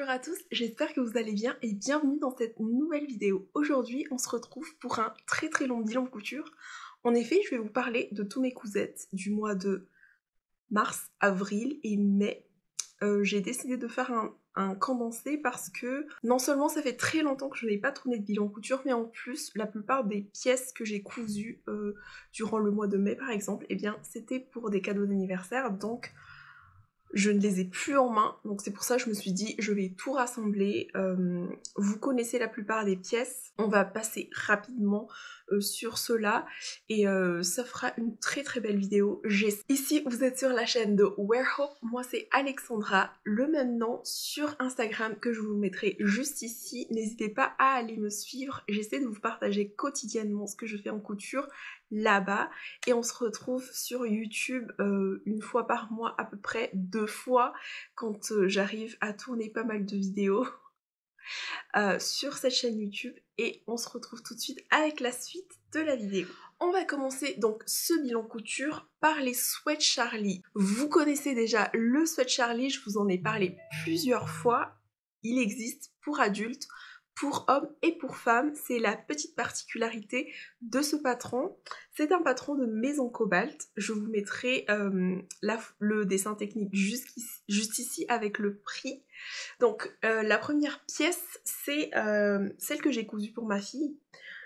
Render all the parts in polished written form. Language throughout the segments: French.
Bonjour à tous, j'espère que vous allez bien et bienvenue dans cette nouvelle vidéo. Aujourd'hui, on se retrouve pour un très long bilan couture. En effet, je vais vous parler de tous mes cousettes du mois de mars, avril et mai. J'ai décidé de faire un condensé parce que non seulement ça fait très longtemps que je n'ai pas tourné de bilan couture, mais en plus la plupart des pièces que j'ai cousues durant le mois de mai par exemple, eh bien c'était pour des cadeaux d'anniversaire, donc je ne les ai plus en main, donc c'est pour ça que je me suis dit je vais tout rassembler. Vous connaissez la plupart des pièces, on va passer rapidement sur cela et ça fera une très belle vidéo. Ici vous êtes sur la chaîne de Wearhope, moi c'est Alexandra, le même nom sur Instagram que je vous mettrai juste ici. N'hésitez pas à aller me suivre, j'essaie de vous partager quotidiennement ce que je fais en couture là-bas et on se retrouve sur YouTube une fois par mois à peu près, 2 fois quand j'arrive à tourner pas mal de vidéos sur cette chaîne YouTube et on se retrouve tout de suite avec la suite de la vidéo. On va commencer donc ce bilan couture par les Sweat Charlie. Vous connaissez déjà le Sweat Charlie, je vous en ai parlé plusieurs fois. Il existe pour adultes, pour hommes et pour femmes. C'est la petite particularité de ce patron. C'est un patron de Maison Cobalt. Je vous mettrai le dessin technique juste ici avec le prix. Donc la première pièce, c'est celle que j'ai cousue pour ma fille.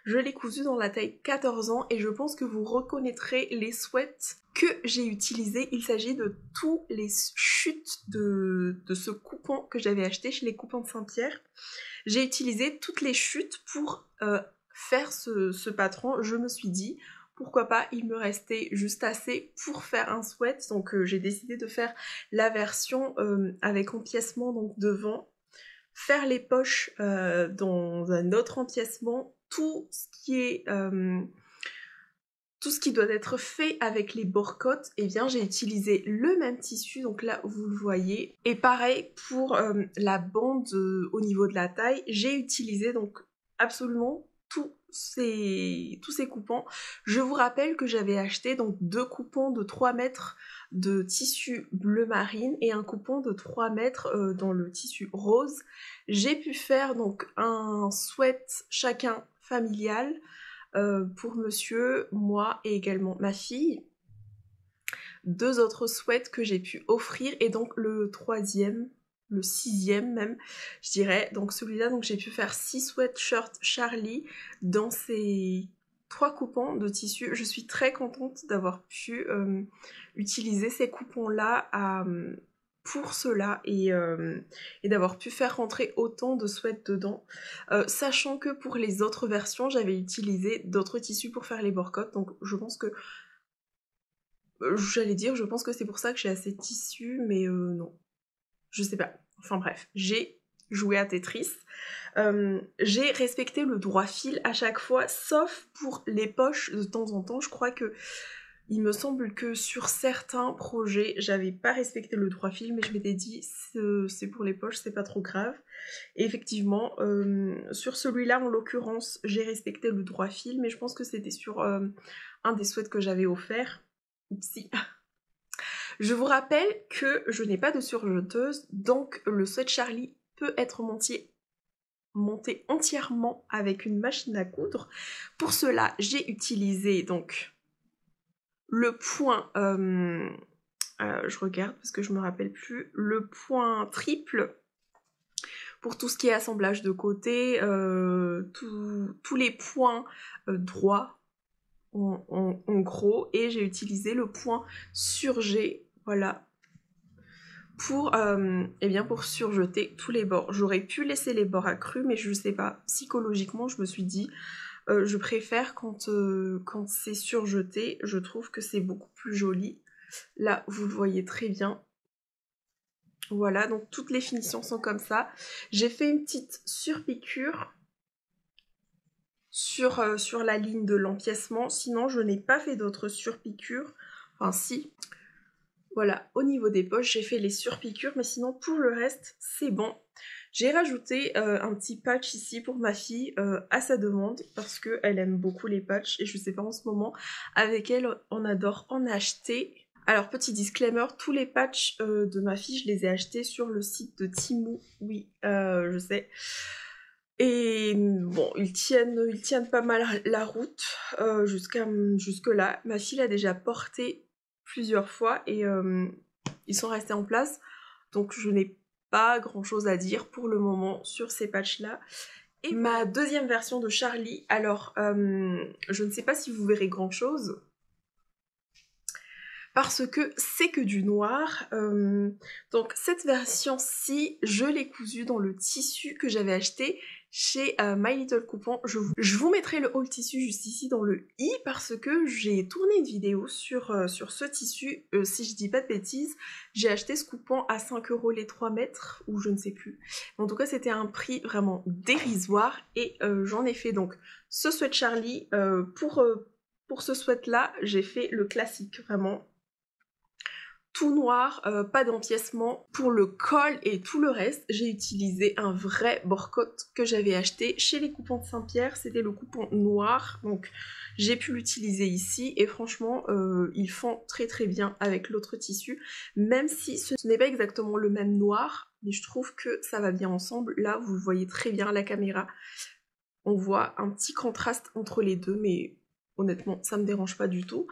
Je l'ai cousue dans la taille 14 ans et je pense que vous reconnaîtrez les sweats que j'ai utilisés. Il s'agit de tous les chutes de ce coupon que j'avais acheté chez les coupons de Saint-Pierre. J'ai utilisé toutes les chutes pour faire ce patron. Je me suis dit pourquoi pas, il me restait juste assez pour faire un sweat, donc j'ai décidé de faire la version avec empiècement donc devant, faire les poches dans un autre empiècement, tout ce qui doit être fait avec les bords-côtes, et bien j'ai utilisé le même tissu, donc là vous le voyez, et pareil pour la bande au niveau de la taille, j'ai utilisé donc absolument tous ces coupons. Je vous rappelle que j'avais acheté donc 2 coupons de 3 mètres de tissu bleu marine et un coupon de 3 mètres dans le tissu rose. J'ai pu faire donc un sweat chacun familial pour monsieur, moi et également ma fille. 2 autres sweats que j'ai pu offrir et donc le 3e, le 6e même, je dirais. Donc celui-là, donc j'ai pu faire 6 sweatshirts Charlie dans ces 3 coupons de tissu. Je suis très contente d'avoir pu utiliser ces coupons-là pour cela et d'avoir pu faire rentrer autant de sweats dedans, sachant que pour les autres versions j'avais utilisé d'autres tissus pour faire les bords-côtes, donc je pense que je pense que c'est pour ça que j'ai assez de tissu, mais non, je sais pas, enfin bref, j'ai joué à Tetris. J'ai respecté le droit fil à chaque fois, sauf pour les poches de temps en temps. Je crois que il me semble que sur certains projets, j'avais pas respecté le droit fil, mais je m'étais dit c'est pour les poches, c'est pas trop grave. Et effectivement, sur celui-là en l'occurrence, j'ai respecté le droit fil, mais je pense que c'était sur un des sweats que j'avais offert. Oupsie. Je vous rappelle que je n'ai pas de surjeteuse, donc le sweat Charlie peut être monté entièrement avec une machine à coudre. Pour cela, j'ai utilisé donc le point, je regarde parce que je me rappelle plus, le point triple pour tout ce qui est assemblage de côté, tous les points droits en gros, et j'ai utilisé le point surjet, voilà, pour surjeter tous les bords. J'aurais pu laisser les bords accrus, mais je sais pas, psychologiquement je me suis dit je préfère quand c'est surjeté, je trouve que c'est beaucoup plus joli. Là vous le voyez très bien. Voilà, donc toutes les finitions sont comme ça. J'ai fait une petite surpiqûre sur la ligne de l'empiècement, sinon je n'ai pas fait d'autres surpiqûres, enfin si. Voilà, au niveau des poches, j'ai fait les surpiqûres, mais sinon pour le reste, c'est bon. J'ai rajouté un petit patch ici pour ma fille à sa demande, parce qu'elle aime beaucoup les patchs, et je sais pas en ce moment, avec elle, on adore en acheter. Alors petit disclaimer, tous les patchs de ma fille, je les ai achetés sur le site de Temu, oui, je sais. Et bon, ils tiennent pas mal la route jusque là. Ma fille l'a déjà porté plusieurs fois et ils sont restés en place. Donc je n'ai pas grand chose à dire pour le moment sur ces patchs là. Et ma deuxième version de Charlie, alors je ne sais pas si vous verrez grand chose parce que c'est que du noir. Donc cette version-ci, je l'ai cousue dans le tissu que j'avais acheté chez My Little Coupon. Je vous mettrai le haul tissu juste ici dans le i parce que j'ai tourné une vidéo sur ce tissu. Si je dis pas de bêtises, j'ai acheté ce coupon à 5 € les 3 mètres, ou je ne sais plus. En tout cas, c'était un prix vraiment dérisoire et j'en ai fait donc ce sweat Charlie. Pour ce sweat là, j'ai fait le classique, vraiment tout noir, pas d'empiècement. Pour le col et tout le reste, j'ai utilisé un vrai bore-coat que j'avais acheté chez les coupons de Saint-Pierre. C'était le coupon noir, donc j'ai pu l'utiliser ici et franchement, ils font très très bien avec l'autre tissu, même si ce n'est pas exactement le même noir, mais je trouve que ça va bien ensemble. Là, vous voyez très bien la caméra. On voit un petit contraste entre les deux, mais honnêtement, ça me dérange pas du tout.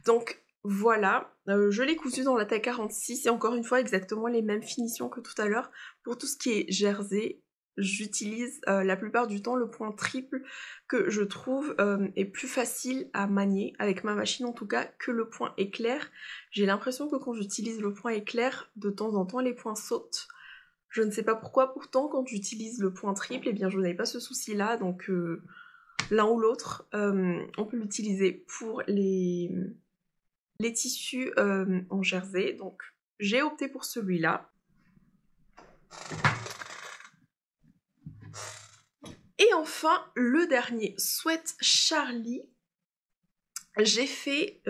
Donc voilà, je l'ai cousu dans la taille 46 et encore une fois exactement les mêmes finitions que tout à l'heure. Pour tout ce qui est jersey, j'utilise la plupart du temps le point triple que je trouve est plus facile à manier, avec ma machine en tout cas, que le point éclair. J'ai l'impression que quand j'utilise le point éclair, de temps en temps les points sautent. Je ne sais pas pourquoi, pourtant quand j'utilise le point triple, eh bien je n'avais pas ce souci là, donc l'un ou l'autre, on peut l'utiliser pour les tissus en jersey, donc j'ai opté pour celui-là. Et enfin, le dernier sweat Charlie, j'ai fait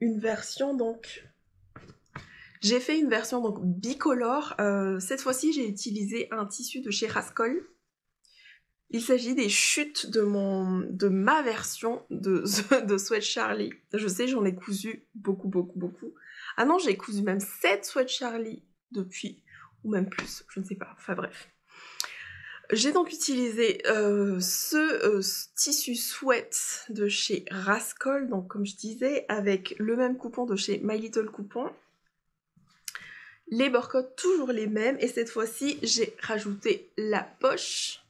une version donc bicolore. Cette fois-ci, j'ai utilisé un tissu de chez Rascol. Il s'agit des chutes de ma version de Sweat Charlie. Je sais, j'en ai cousu beaucoup. Ah non, j'ai cousu même 7 Sweat Charlie depuis, ou même plus, je ne sais pas, enfin bref. J'ai donc utilisé ce tissu sweat de chez Rascol, donc comme je disais, avec le même coupon de chez My Little Coupon. Les bore-coats toujours les mêmes, et cette fois-ci, j'ai rajouté la poche.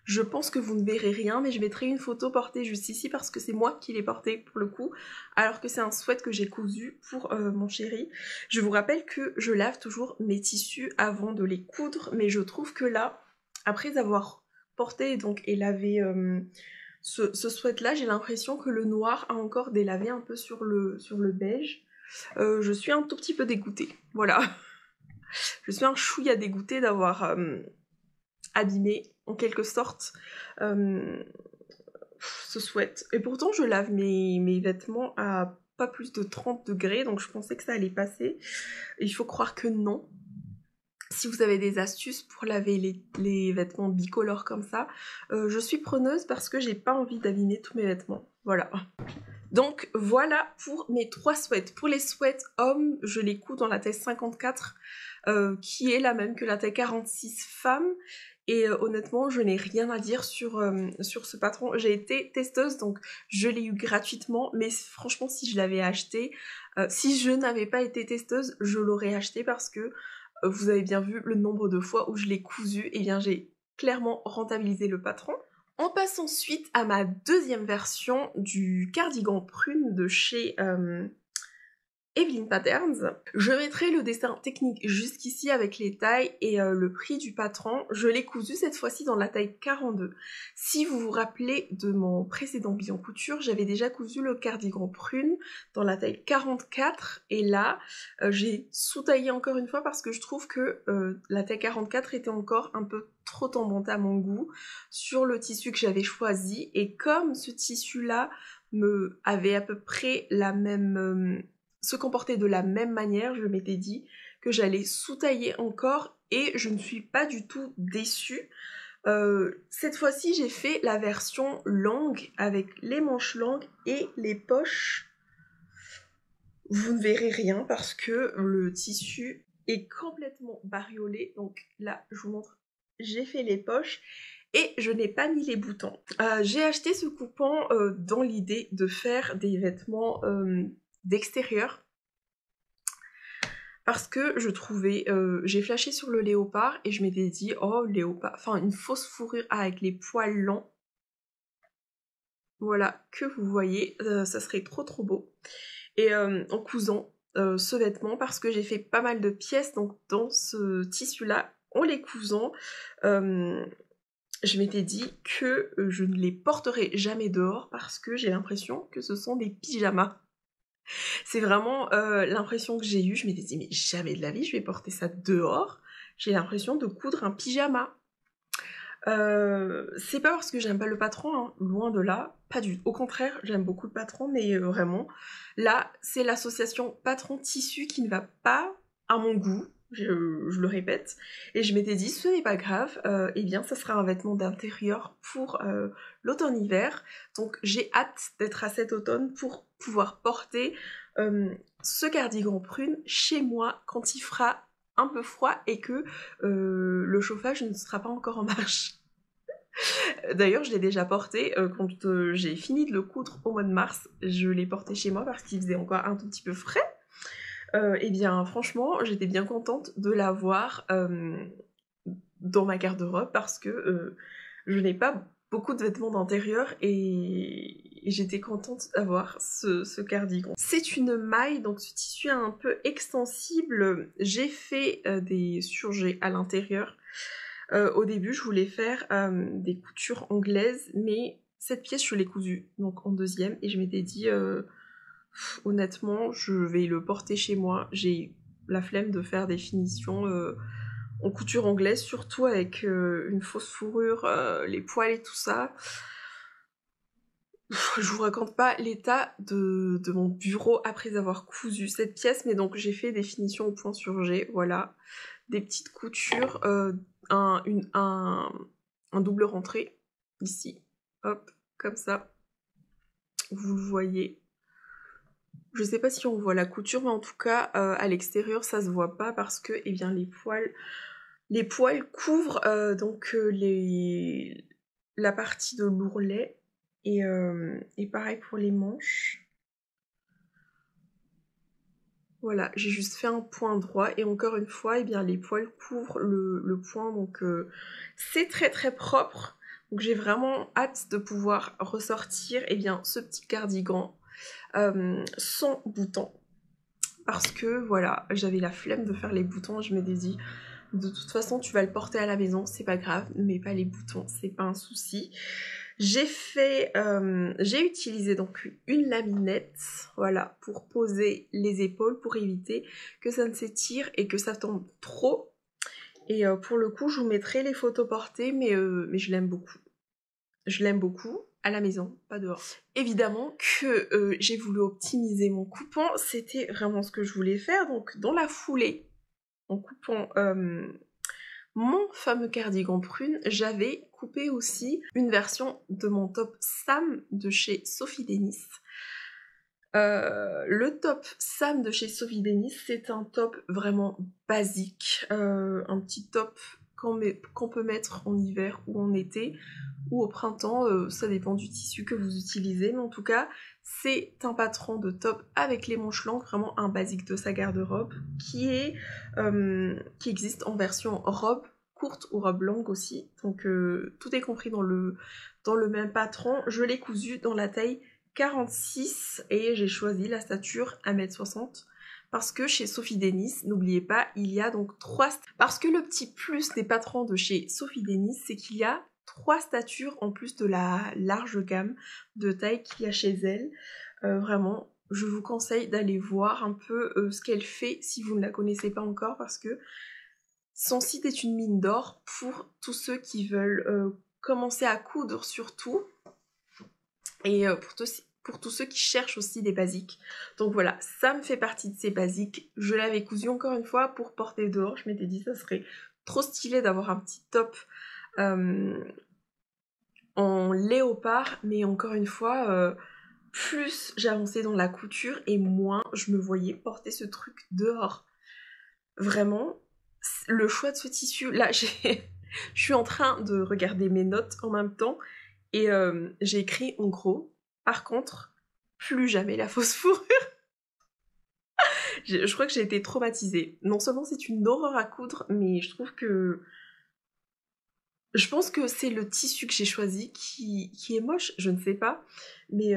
Je pense que vous ne verrez rien, mais je mettrai une photo portée juste ici parce que c'est moi qui l'ai porté pour le coup, alors que c'est un sweat que j'ai cousu pour mon chéri. Je vous rappelle que je lave toujours mes tissus avant de les coudre, mais je trouve que là, après avoir porté donc, et lavé ce sweat là, j'ai l'impression que le noir a encore délavé un peu sur le beige. Je suis un tout petit peu dégoûtée, voilà. Je suis un chouïa dégoûtée d'avoir abîmé en quelque sorte ce sweat. Et pourtant je lave mes vêtements à pas plus de 30 degrés, donc je pensais que ça allait passer. Il faut croire que non. Si vous avez des astuces pour laver les vêtements bicolores comme ça, je suis preneuse parce que j'ai pas envie d'abîmer tous mes vêtements. Voilà. Donc voilà pour mes 3 sweats. Pour les sweats hommes, je les couds dans la taille 54, qui est la même que la taille 46 femmes. Et honnêtement, je n'ai rien à dire sur ce patron. J'ai été testeuse, donc je l'ai eu gratuitement. Mais franchement, si je l'avais acheté, si je n'avais pas été testeuse, je l'aurais acheté parce que vous avez bien vu le nombre de fois où je l'ai cousu. Et bien j'ai clairement rentabilisé le patron. On passe ensuite à ma deuxième version du cardigan prune de chez Evelyn Patterns. Je mettrai le dessin technique jusqu'ici avec les tailles et le prix du patron. Je l'ai cousu cette fois-ci dans la taille 42. Si vous vous rappelez de mon précédent bilan couture, j'avais déjà cousu le cardigan prune dans la taille 44 et là j'ai sous-taillé encore une fois parce que je trouve que la taille 44 était encore un peu trop tendante à mon goût sur le tissu que j'avais choisi, et comme ce tissu là me avait à peu près la même se comportait de la même manière, je m'étais dit que j'allais sous-tailler encore et je ne suis pas du tout déçue. Cette fois-ci, j'ai fait la version longue avec les manches longues et les poches Vous ne verrez rien parce que le tissu est complètement bariolé. Donc là, je vous montre, j'ai fait les poches et je n'ai pas mis les boutons. J'ai acheté ce coupon dans l'idée de faire des vêtements d'extérieur. Parce que je trouvais, j'ai flashé sur le léopard et je m'étais dit, oh léopard, enfin une fausse fourrure avec les poils longs. Voilà, que vous voyez, ça serait trop trop beau. Et en cousant ce vêtement, parce que j'ai fait pas mal de pièces, donc dans ce tissu-là, en les cousant, je m'étais dit que je ne les porterai jamais dehors parce que j'ai l'impression que ce sont des pyjamas. C'est vraiment l'impression que j'ai eue. Je m'étais dit, mais jamais de la vie, je vais porter ça dehors. J'ai l'impression de coudre un pyjama. C'est pas parce que j'aime pas le patron, hein, loin de là, pas du tout. Au contraire, j'aime beaucoup le patron, mais vraiment, là, c'est l'association patron-tissu qui ne va pas à mon goût, je le répète, et je m'étais dit, ce n'est pas grave, eh bien, ça sera un vêtement d'intérieur pour l'automne-hiver, donc j'ai hâte d'être à cet automne pour pouvoir porter ce cardigan prune chez moi quand il fera un peu froid et que le chauffage ne sera pas encore en marche. D'ailleurs, je l'ai déjà porté quand j'ai fini de le coudre au mois de mars. Je l'ai porté chez moi parce qu'il faisait encore un tout petit peu frais. Et bien, franchement, j'étais bien contente de l'avoir dans ma garde-robe parce que je n'ai pas beaucoup de vêtements d'intérieur et j'étais contente d'avoir ce cardigan. C'est une maille, donc ce tissu est un peu extensible. J'ai fait des surjets à l'intérieur. Au début, je voulais faire des coutures anglaises, mais cette pièce, je l'ai cousue donc en deuxième, et je m'étais dit, honnêtement, je vais le porter chez moi. J'ai la flemme de faire des finitions en couture anglaise, surtout avec une fausse fourrure, les poils et tout ça. Je vous raconte pas l'état de mon bureau après avoir cousu cette pièce, mais donc j'ai fait des finitions au point sur G, voilà. Des petites coutures, un double rentré, ici, hop, comme ça. Vous le voyez. Je sais pas si on voit la couture, mais en tout cas, à l'extérieur, ça se voit pas parce que, eh bien, les poils couvrent donc la partie de l'ourlet. Et pareil pour les manches. Voilà, j'ai juste fait un point droit et encore une fois, eh bien, les poils couvrent le point, donc c'est très très propre. Donc j'ai vraiment hâte de pouvoir ressortir eh bien, ce petit cardigan sans boutons. Parce que voilà, j'avais la flemme de faire les boutons, je m'étais dit, de toute façon tu vas le porter à la maison, c'est pas grave, ne mets pas les boutons, c'est pas un souci. J'ai utilisé donc une laminette, voilà, pour poser les épaules, pour éviter que ça ne s'étire et que ça tombe trop. Et pour le coup, je vous mettrai les photos portées, mais je l'aime beaucoup. Je l'aime beaucoup, à la maison, pas dehors. Évidemment que j'ai voulu optimiser mon coupon, c'était vraiment ce que je voulais faire, donc dans la foulée, en coupant mon fameux cardigan prune, j'avais coupé aussi une version de mon top Sam de chez Sophie Denis. Le top Sam de chez Sophie Denis, c'est un top vraiment basique, un petit top qu'on peut mettre en hiver ou en été ou au printemps, ça dépend du tissu que vous utilisez, mais en tout cas c'est un patron de top avec les manches longues, vraiment un basique de sa garde-robe qui existe en version robe courte ou robe longue aussi, donc tout est compris dans le même patron. Je l'ai cousu dans la taille 46 et j'ai choisi la stature 1m60 parce que chez Sophie Denis, n'oubliez pas, il y a donc 3... Parce que le petit plus des patrons de chez Sophie Denis, c'est qu'il y a 3 statures en plus de la large gamme de taille qu'il y a chez elle. Vraiment, je vous conseille d'aller voir un peu ce qu'elle fait si vous ne la connaissez pas encore parce que son site est une mine d'or pour tous ceux qui veulent commencer à coudre surtout et pour tous ceux qui cherchent aussi des basiques. Donc voilà, ça me fait partie de ces basiques. Je l'avais cousu encore une fois pour porter dehors. Je m'étais dit ça serait trop stylé d'avoir un petit top en léopard, mais encore une fois, plus j'avançais dans la couture et moins je me voyais porter ce truc dehors. Vraiment, le choix de ce tissu, là je suis en train de regarder mes notes en même temps et j'ai écrit en gros, par contre, plus jamais la fausse fourrure. Je crois que j'ai été traumatisée. Non seulement c'est une horreur à coudre, mais je trouve que... Je pense que c'est le tissu que j'ai choisi qui est moche, je ne sais pas. Mais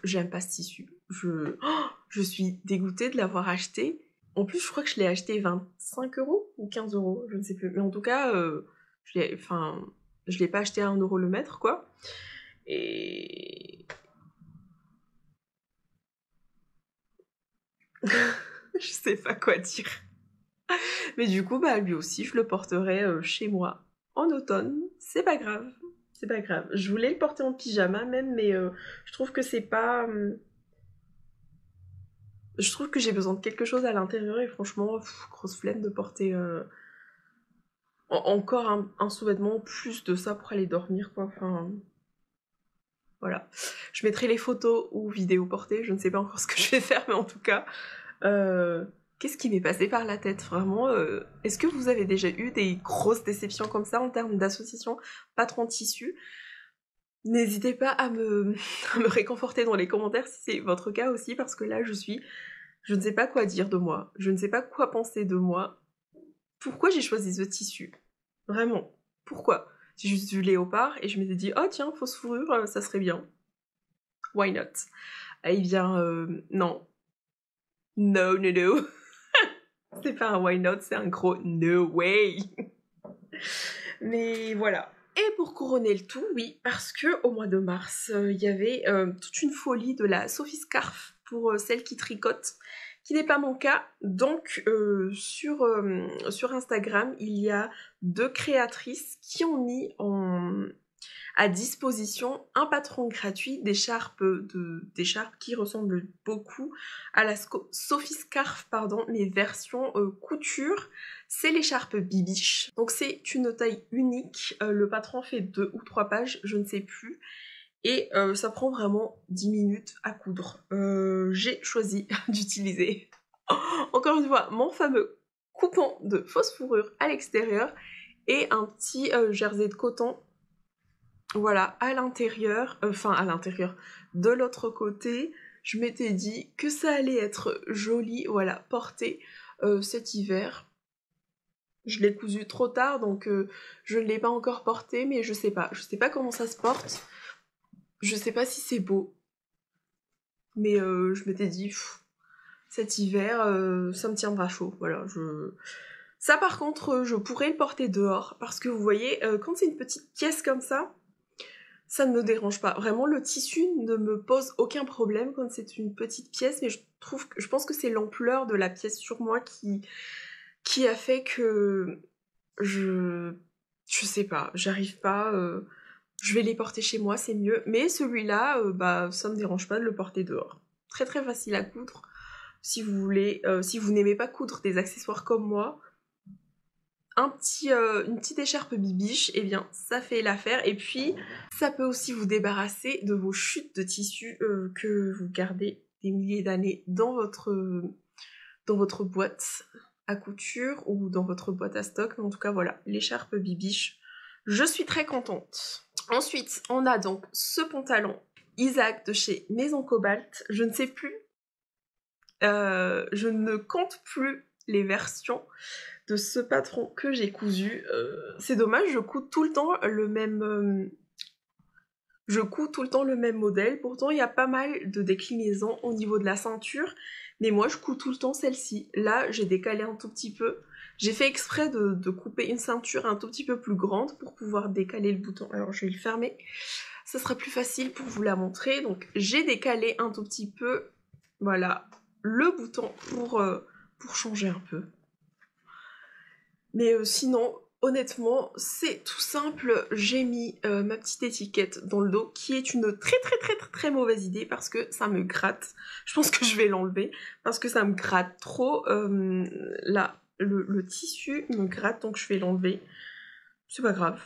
j'aime pas ce tissu. Je suis dégoûtée de l'avoir acheté. En plus, je crois que je l'ai acheté 25 € ou 15 €, je ne sais plus. Mais en tout cas, je l'ai pas acheté à 1 € le mètre, quoi. Et... je sais pas quoi dire. Mais du coup, bah lui aussi, je le porterai chez moi en automne. C'est pas grave. C'est pas grave. Je voulais le porter en pyjama même, mais je trouve que c'est pas... je trouve que j'ai besoin de quelque chose à l'intérieur et franchement, grosse flemme de porter encore un sous-vêtement en plus de ça pour aller dormir, quoi. Enfin... Voilà. Je mettrai les photos ou vidéos portées, je ne sais pas encore ce que je vais faire, mais en tout cas... qu'est-ce qui m'est passé par la tête, vraiment est-ce que vous avez déjà eu des grosses déceptions comme ça en termes d'association patron tissu? N'hésitez pas à me réconforter dans les commentaires si c'est votre cas aussi, parce que là je ne sais pas quoi dire de moi, je ne sais pas quoi penser de moi. Pourquoi j'ai choisi ce tissu? Vraiment, pourquoi? J'ai juste vu léopard et je m'étais dit, oh tiens, fausse fourrure, ça serait bien. Why not? Eh bien, non. No, no, no. C'est pas un why not, c'est un gros no way. Mais voilà. Et pour couronner le tout, oui, parce que au mois de mars, il y avait toute une folie de la Sophie Scarf pour celles qui tricotent, qui n'est pas mon cas. Donc sur Instagram, il y a 2 créatrices qui ont mis à disposition un patron gratuit d'écharpes qui ressemblent beaucoup à la Sophie Scarf, pardon, mais version couture. C'est l'écharpe Bibiche. Donc c'est une taille unique. Le patron fait 2 ou 3 pages, je ne sais plus. Et ça prend vraiment 10 minutes à coudre. J'ai choisi d'utiliser, encore une fois, mon fameux coupon de fausse fourrure à l'extérieur et un petit jersey de coton. Voilà, à l'intérieur, de l'autre côté, je m'étais dit que ça allait être joli, voilà, porté cet hiver. Je l'ai cousu trop tard, donc je ne l'ai pas encore porté, mais je sais pas comment ça se porte. Je sais pas si c'est beau, mais je m'étais dit, cet hiver, ça me tiendra chaud, voilà, Ça par contre, je pourrais le porter dehors, parce que vous voyez, quand c'est une petite pièce comme ça ne me dérange pas. Vraiment, le tissu ne me pose aucun problème quand c'est une petite pièce, mais je pense que c'est l'ampleur de la pièce sur moi qui a fait que je sais pas, j'arrive pas, je vais les porter chez moi, c'est mieux. Mais celui-là, bah, ça me dérange pas de le porter dehors. Très très facile à coudre. Si vous voulez, si vous n'aimez pas coudre des accessoires comme moi, une petite écharpe Bibiche, et bien ça fait l'affaire. Et puis ça peut aussi vous débarrasser de vos chutes de tissu que vous gardez des milliers d'années dans votre boîte à couture ou dans votre boîte à stock. Mais en tout cas voilà, l'écharpe Bibiche, je suis très contente. Ensuite on a donc ce pantalon Isaac de chez Maison Cobalt. Je ne sais plus, je ne compte plus les versions de ce patron que j'ai cousu. C'est dommage, je couds tout le temps le même... je couds tout le temps le même modèle. Pourtant, il y a pas mal de déclinaisons au niveau de la ceinture. Mais moi, je couds tout le temps celle-ci. Là, j'ai décalé un tout petit peu. J'ai fait exprès de couper une ceinture un tout petit peu plus grande pour pouvoir décaler le bouton. Alors, je vais le fermer. Ça sera plus facile pour vous la montrer. Donc, j'ai décalé un tout petit peu, voilà, le bouton pour changer un peu. Mais sinon, honnêtement, c'est tout simple. J'ai mis ma petite étiquette dans le dos, qui est une très très très très très mauvaise idée parce que ça me gratte. Je pense que je vais l'enlever parce que ça me gratte trop. Là, le tissu me gratte, donc je vais l'enlever. C'est pas grave.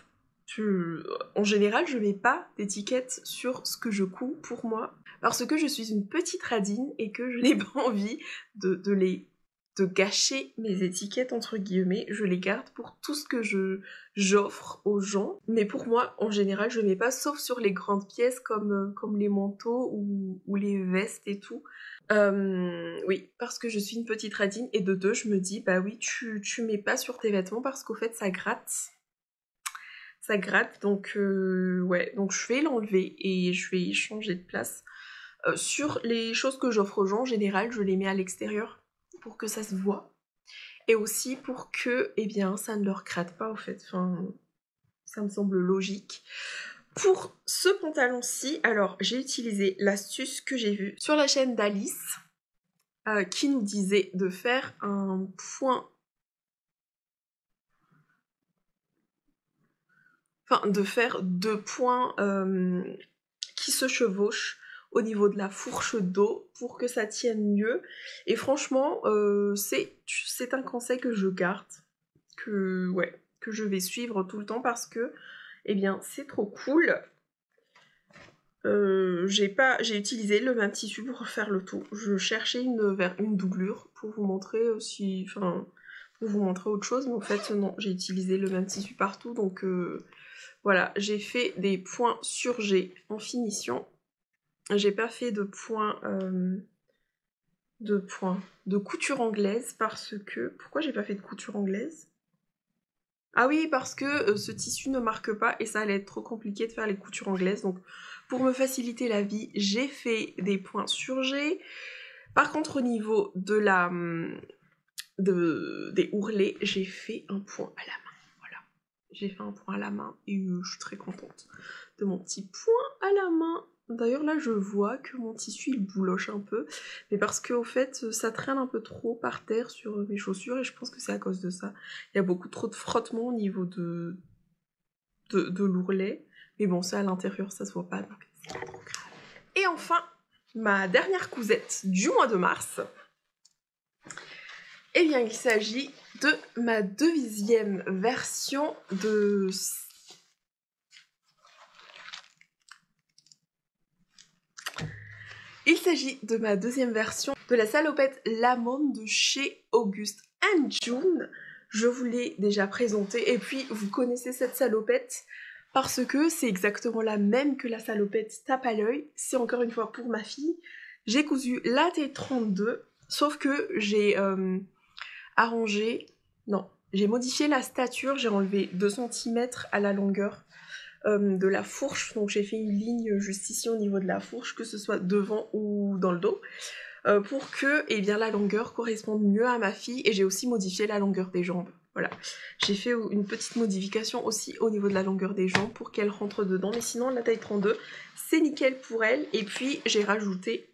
En général, je mets pas d'étiquette sur ce que je couds pour moi, parce que je suis une petite radine et que je n'ai pas envie de gâcher mes étiquettes entre guillemets. Je les garde pour tout ce que j'offre aux gens, mais pour moi, en général, je mets pas, sauf sur les grandes pièces comme les manteaux ou les vestes et tout. Oui, parce que je suis une petite radine, et de deux, je me dis, bah oui, tu mets pas sur tes vêtements parce qu'au fait, ça gratte. Ça gratte, donc ouais, donc je vais l'enlever et je vais changer de place. Sur les choses que j'offre aux gens, en général, je les mets à l'extérieur pour que ça se voit. Et aussi pour que, eh bien, ça ne leur gratte pas, au fait. Enfin, ça me semble logique. Pour ce pantalon-ci, alors, j'ai utilisé l'astuce que j'ai vue sur la chaîne d'Alice, qui nous disait de faire un point... Enfin, de faire 2 points qui se chevauchent au niveau de la fourche d'eau pour que ça tienne mieux. Et franchement, c'est un conseil que je garde, que je vais suivre tout le temps parce que, eh bien, c'est trop cool. J'ai utilisé le même tissu pour faire le tout. Je cherchais une doublure pour vous montrer aussi, enfin, pour vous montrer autre chose, mais en fait non, j'ai utilisé le même tissu partout, donc voilà, j'ai fait des points surgés en finition. J'ai pas fait de points de couture anglaise parce que... Pourquoi j'ai pas fait de couture anglaise? Ah oui, parce que ce tissu ne marque pas et ça allait être trop compliqué de faire les coutures anglaises. Donc pour me faciliter la vie, j'ai fait des points surgés. Par contre, au niveau de des ourlets, j'ai fait un point à la main. Voilà. J'ai fait un point à la main et je suis très contente de mon petit point à la main. D'ailleurs là je vois que mon tissu il bouloche un peu, mais parce qu'au fait ça traîne un peu trop par terre sur mes chaussures et je pense que c'est à cause de ça. Il y a beaucoup trop de frottement au niveau de l'ourlet, mais bon ça à l'intérieur ça se voit pas donc c'est pas trop grave. Et enfin, ma dernière cousette du mois de mars, eh bien il s'agit de ma deuxième version de... Il s'agit de ma deuxième version de la salopette Lamande de chez August & June. Je vous l'ai déjà présentée et puis vous connaissez cette salopette parce que c'est exactement la même que la salopette tape à l'œil. C'est encore une fois pour ma fille. J'ai cousu la T32, sauf que j'ai j'ai modifié la stature, j'ai enlevé 2 cm à la longueur de la fourche, donc j'ai fait une ligne juste ici au niveau de la fourche, que ce soit devant ou dans le dos, pour que eh bien, la longueur corresponde mieux à ma fille, et j'ai aussi modifié la longueur des jambes. Voilà, j'ai fait une petite modification aussi au niveau de la longueur des jambes pour qu'elle rentre dedans, mais sinon la taille 32 c'est nickel pour elle. Et puis j'ai rajouté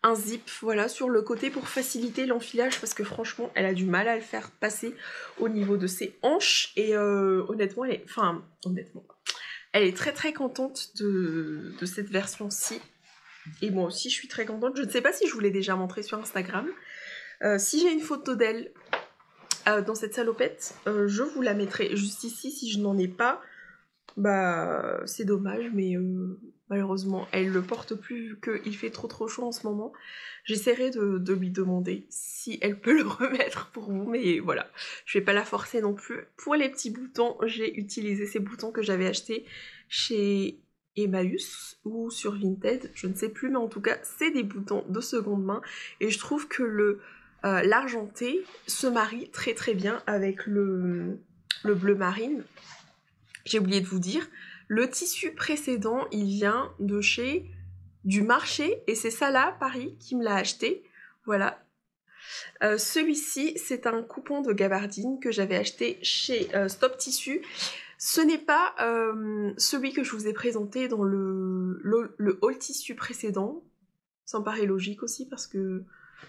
un zip, voilà, sur le côté pour faciliter l'enfilage parce que franchement elle a du mal à le faire passer au niveau de ses hanches et honnêtement elle est très très contente de cette version-ci et moi aussi je suis très contente. Je ne sais pas si je vous l'ai déjà montré sur Instagram. Si j'ai une photo d'elle dans cette salopette, je vous la mettrai juste ici. Si je n'en ai pas, bah c'est dommage, mais malheureusement elle le porte plus vu qu'il fait trop chaud en ce moment. J'essaierai de lui demander si elle peut le remettre pour vous, mais voilà, je vais pas la forcer non plus. Pour les petits boutons, j'ai utilisé ces boutons que j'avais achetés chez Emmaüs ou sur Vinted, je ne sais plus, mais en tout cas c'est des boutons de seconde main et je trouve que l'argenté se marie très très bien avec le bleu marine. J'ai oublié de vous dire, le tissu précédent, il vient de chez du marché et c'est Salah Paris qui me l'a acheté. Voilà. Celui-ci, c'est un coupon de gabardine que j'avais acheté chez Stop Tissu. Ce n'est pas celui que je vous ai présenté dans le haul tissu précédent. Ça me paraît logique aussi parce que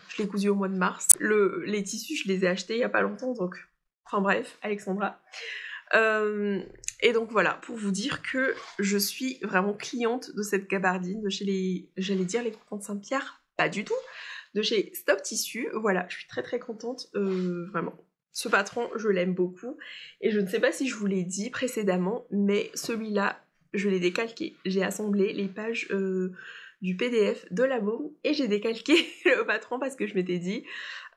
je l'ai cousu au mois de mars. Les tissus, je les ai achetés il n'y a pas longtemps, donc... Enfin bref, Alexandra. Et donc voilà, pour vous dire que je suis vraiment cliente de cette gabardine de chez j'allais dire les coupons de Saint-Pierre, pas du tout, de chez Stop Tissu. Voilà, je suis très très contente, vraiment. Ce patron, je l'aime beaucoup. Et je ne sais pas si je vous l'ai dit précédemment, mais celui-là, je l'ai décalqué. J'ai assemblé les pages du PDF de la baume et j'ai décalqué le patron parce que je m'étais dit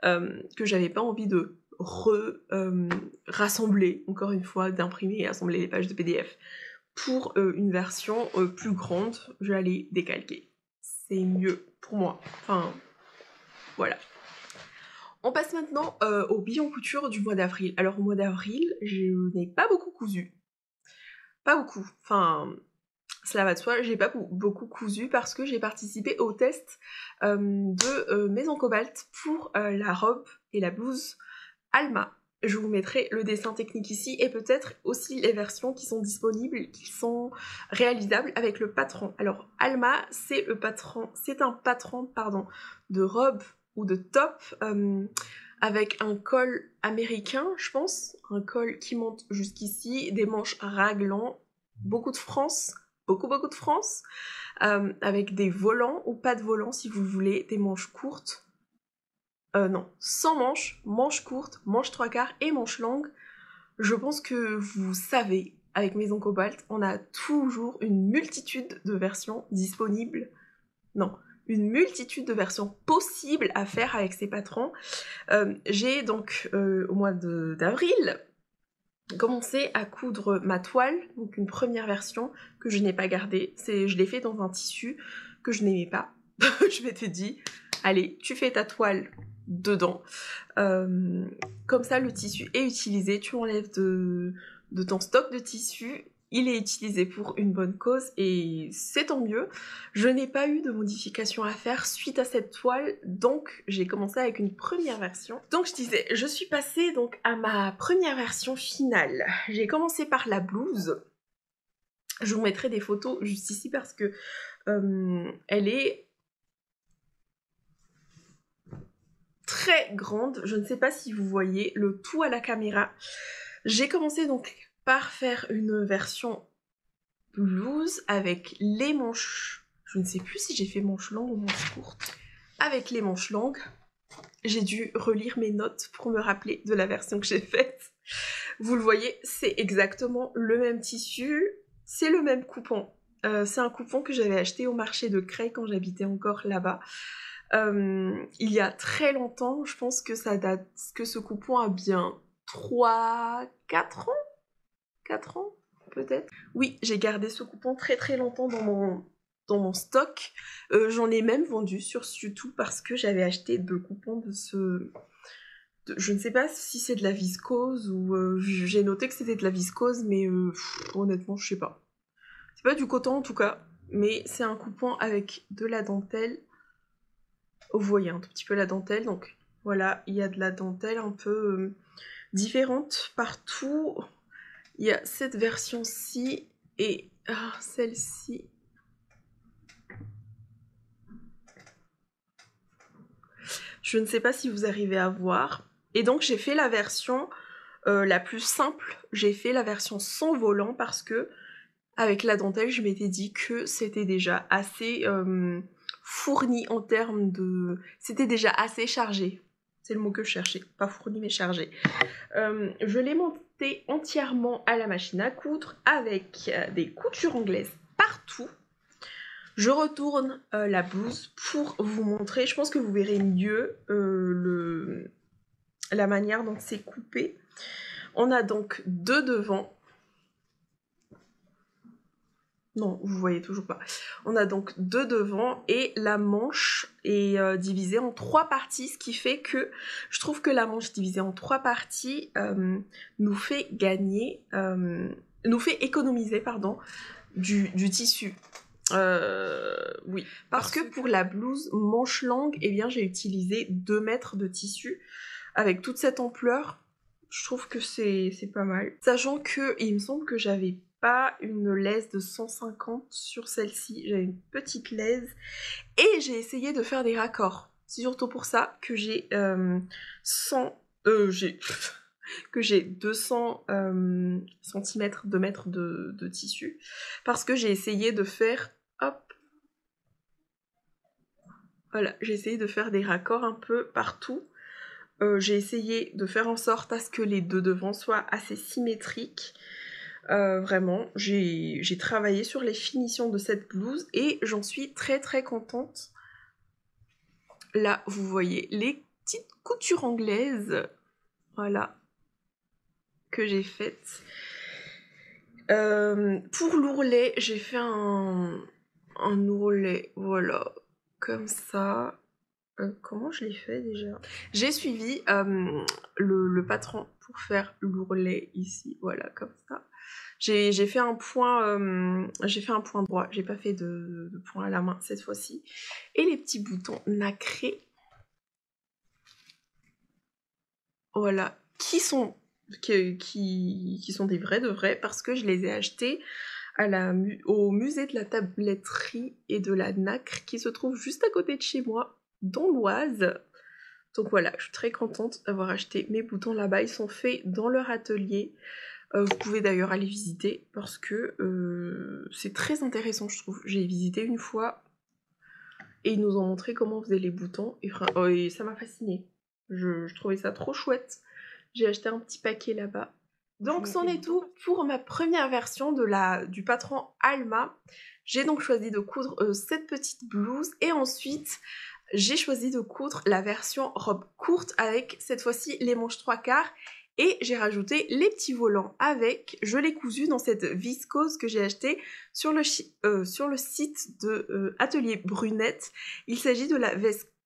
que j'avais pas envie de rassembler, encore une fois, d'imprimer et assembler les pages de PDF. Pour une version plus grande, je vais aller décalquer. C'est mieux pour moi. Enfin, voilà. On passe maintenant au bilan couture du mois d'avril. Alors au mois d'avril, je n'ai pas beaucoup cousu. Pas beaucoup. Enfin, cela va de soi, j'ai pas beaucoup cousu parce que j'ai participé au test de Maison Cobalt pour la robe et la blouse Alma. Je vous mettrai le dessin technique ici et peut-être aussi les versions qui sont disponibles, qui sont réalisables avec le patron. Alors Alma, c'est un patron de robe ou de top avec un col américain, je pense, un col qui monte jusqu'ici, des manches raglants, beaucoup de France, beaucoup de France, avec des volants ou pas de volants si vous voulez, des manches courtes. Non, sans manches courtes, manches 3/4 et manches longues. Je pense que vous savez, avec Maison Cobalt, on a toujours une multitude de versions disponibles. Non, une multitude de versions possibles à faire avec ces patrons. J'ai donc, au mois d'avril, commencé à coudre ma toile, donc une première version que je n'ai pas gardée. Je l'ai fait dans un tissu que je n'aimais pas. Je m'étais dit, allez, tu fais ta toile dedans. Comme ça, le tissu est utilisé, tu l'enlèves de ton stock de tissu, il est utilisé pour une bonne cause et c'est tant mieux. Je n'ai pas eu de modification à faire suite à cette toile, donc j'ai commencé avec une première version. Donc je disais, je suis passée donc à ma première version finale. J'ai commencé par la blouse. Je vous mettrai des photos juste ici parce que elle est très grande. Je ne sais pas si vous voyez le tout à la caméra. J'ai commencé donc par faire une version blouse avec les manches. Je ne sais plus si j'ai fait manches longues ou manches courtes. Avec les manches longues, j'ai dû relire mes notes pour me rappeler de la version que j'ai faite. Vous le voyez, c'est exactement le même tissu, c'est le même coupon. C'est un coupon que j'avais acheté au marché de Creil quand j'habitais encore là-bas. Il y a très longtemps, je pense que ce coupon a bien 4 ans 4 ans peut-être. Oui, j'ai gardé ce coupon très longtemps dans mon stock. J'en ai même vendu sur YouTube parce que j'avais acheté 2 coupons de je ne sais pas si c'est de la viscose ou... j'ai noté que c'était de la viscose, mais honnêtement, je sais pas. C'est pas du coton en tout cas, mais c'est un coupon avec de la dentelle. Vous voyez un tout petit peu la dentelle, donc voilà, il y a de la dentelle un peu différente partout. Il y a cette version-ci et celle-ci. Je ne sais pas si vous arrivez à voir. Et donc j'ai fait la version la plus simple. J'ai fait la version sans volant parce que avec la dentelle, je m'étais dit que c'était déjà assez fourni en termes de... C'était déjà assez chargé. C'est le mot que je cherchais. Pas fourni, mais chargé. Je l'ai monté entièrement à la machine à coudre avec des coutures anglaises partout. Je retourne la blouse pour vous montrer. Je pense que vous verrez mieux la manière dont c'est coupé. On a donc 2 devants. Non, vous voyez toujours pas. On a donc 2 devants et la manche est divisée en 3 parties, ce qui fait que je trouve que la manche divisée en 3 parties nous fait économiser du tissu. Oui, parce que pour la blouse manche longue, eh bien j'ai utilisé 2 mètres de tissu. Avec toute cette ampleur, je trouve que c'est pas mal. Sachant que il me semble que j'avais pas une laisse de 150 sur celle-ci, j'avais une petite laisse et j'ai essayé de faire des raccords. C'est surtout pour ça que j'ai 200 cm, 2 mètres de tissu, parce que j'ai essayé de faire, hop, voilà, j'ai essayé de faire des raccords un peu partout. J'ai essayé de faire en sorte à ce que les deux devants soient assez symétriques. Vraiment, j'ai travaillé sur les finitions de cette blouse et j'en suis très très contente. Là, vous voyez les petites coutures anglaises, voilà, que j'ai faites. Pour l'ourlet, j'ai fait un ourlet, voilà, comme ça. Comment je l'ai fait déjà? J'ai suivi le patron pour faire l'ourlet ici, voilà, comme ça. J'ai fait un point droit, j'ai pas fait de point à la main cette fois-ci. Et les petits boutons nacrés, voilà, qui sont des vrais de vrais parce que je les ai achetés au musée de la tabletterie et de la nacre qui se trouve juste à côté de chez moi, dans l'Oise. Donc voilà, je suis très contente d'avoir acheté mes boutons là-bas, ils sont faits dans leur atelier. Vous pouvez d'ailleurs aller visiter parce que c'est très intéressant, je trouve. J'ai visité une fois et ils nous ont montré comment on faisait les boutons et ça m'a fascinée. Je trouvais ça trop chouette. J'ai acheté un petit paquet là-bas. Donc c'en est tout pour ma première version du patron Alma. J'ai donc choisi de coudre cette petite blouse et ensuite j'ai choisi de coudre la version robe courte avec cette fois-ci les manches 3/4 et j'ai rajouté les petits volants avec. Je l'ai cousu dans cette viscose que j'ai achetée sur le site de Atelier Brunette. Il s'agit de la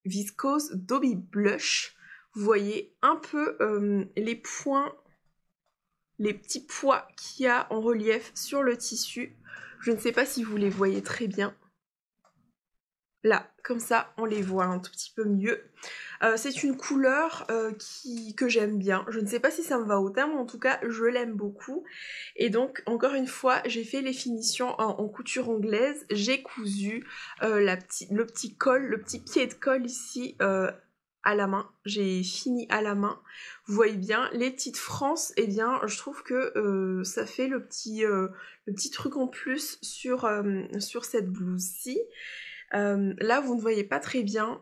viscose Dobby Blush. Vous voyez un peu les points, les petits pois qu'il y a en relief sur le tissu. Je ne sais pas si vous les voyez très bien. Là, comme ça, on les voit un tout petit peu mieux. C'est une couleur que j'aime bien. Je ne sais pas si ça me va au teint, mais en tout cas, je l'aime beaucoup. Et donc, encore une fois, j'ai fait les finitions en couture anglaise. J'ai cousu le petit col, le petit pied de colle ici à la main. J'ai fini à la main. Vous voyez bien, les petites frances, eh bien, je trouve que ça fait le petit truc en plus sur cette blouse-ci. Là, vous ne voyez pas très bien.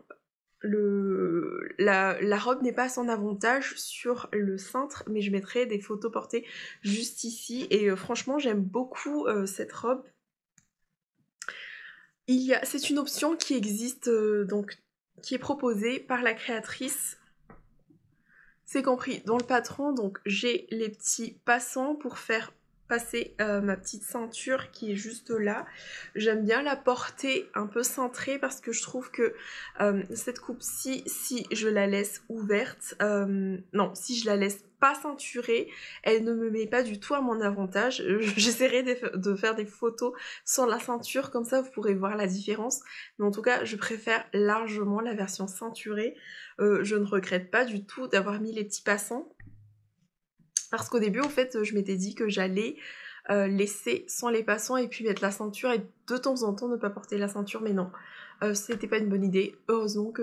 La robe n'est pas à son avantage sur le cintre, mais je mettrai des photos portées juste ici. Et franchement, j'aime beaucoup cette robe. C'est une option qui existe, donc qui est proposée par la créatrice. C'est compris dans le patron, donc j'ai les petits passants pour faire passer ma petite ceinture qui est juste là. J'aime bien la porter un peu cintrée parce que je trouve que cette coupe-ci, si je la laisse ouverte, non, si je la laisse pas ceinturée, elle ne me met pas du tout à mon avantage. J'essaierai de faire des photos sans la ceinture, comme ça vous pourrez voir la différence. Mais en tout cas, je préfère largement la version ceinturée. Je ne regrette pas du tout d'avoir mis les petits passants. Parce qu'au début, en fait, je m'étais dit que j'allais laisser sans les passants et puis mettre la ceinture et de temps en temps ne pas porter la ceinture, mais non. C'était pas une bonne idée. Heureusement que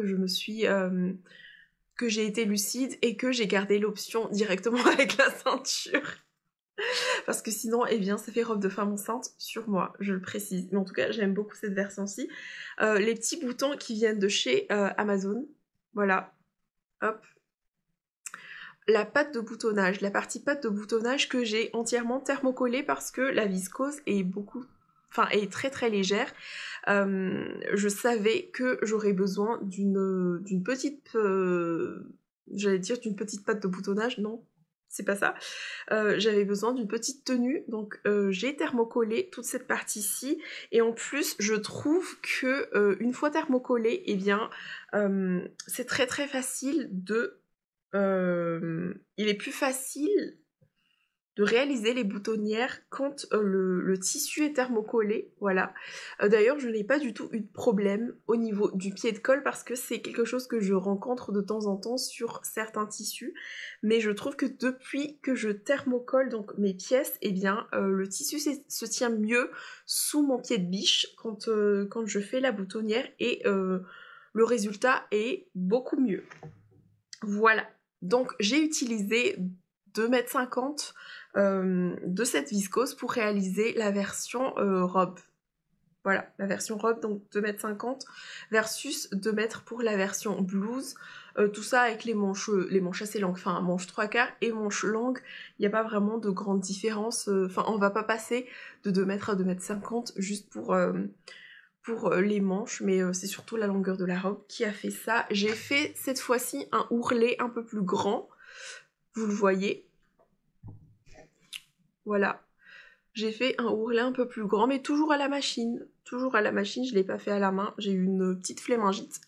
que j'ai été lucide et que j'ai gardé l'option directement avec la ceinture. Parce que sinon, eh bien, ça fait robe de femme enceinte sur moi, je le précise. Mais en tout cas, j'aime beaucoup cette version-ci. Les petits boutons qui viennent de chez Amazon. Voilà. Hop. La patte de boutonnage, la partie patte de boutonnage que j'ai entièrement thermocollée parce que la viscose est est très très légère. Je savais que j'aurais besoin d'une petite, j'allais dire d'une petite patte de boutonnage, non, c'est pas ça. J'avais besoin d'une petite tenue, donc j'ai thermocollé toute cette partie-ci, et en plus je trouve que une fois thermocollé, eh bien c'est très très facile il est plus facile de réaliser les boutonnières quand le tissu est thermocollé, voilà. D'ailleurs, je n'ai pas du tout eu de problème au niveau du pied de colle parce que c'est quelque chose que je rencontre de temps en temps sur certains tissus, mais je trouve que depuis que je thermocolle donc mes pièces, eh bien le tissu se tient mieux sous mon pied de biche quand je fais la boutonnière et le résultat est beaucoup mieux. Voilà. Donc j'ai utilisé 2,50 m de cette viscose pour réaliser la version robe. Voilà, la version robe, donc 2,50 m versus 2 m pour la version blouse. Tout ça avec les manches assez longues, enfin manches 3/4 et manches longues, il n'y a pas vraiment de grande différence. Enfin, on va pas passer de 2 m à 2,50 m juste pour les manches, mais c'est surtout la longueur de la robe qui a fait ça. J'ai fait cette fois-ci un ourlet un peu plus grand, vous le voyez. Voilà. J'ai fait un ourlet un peu plus grand, mais toujours à la machine. Toujours à la machine, je l'ai pas fait à la main. J'ai eu une petite flémingite.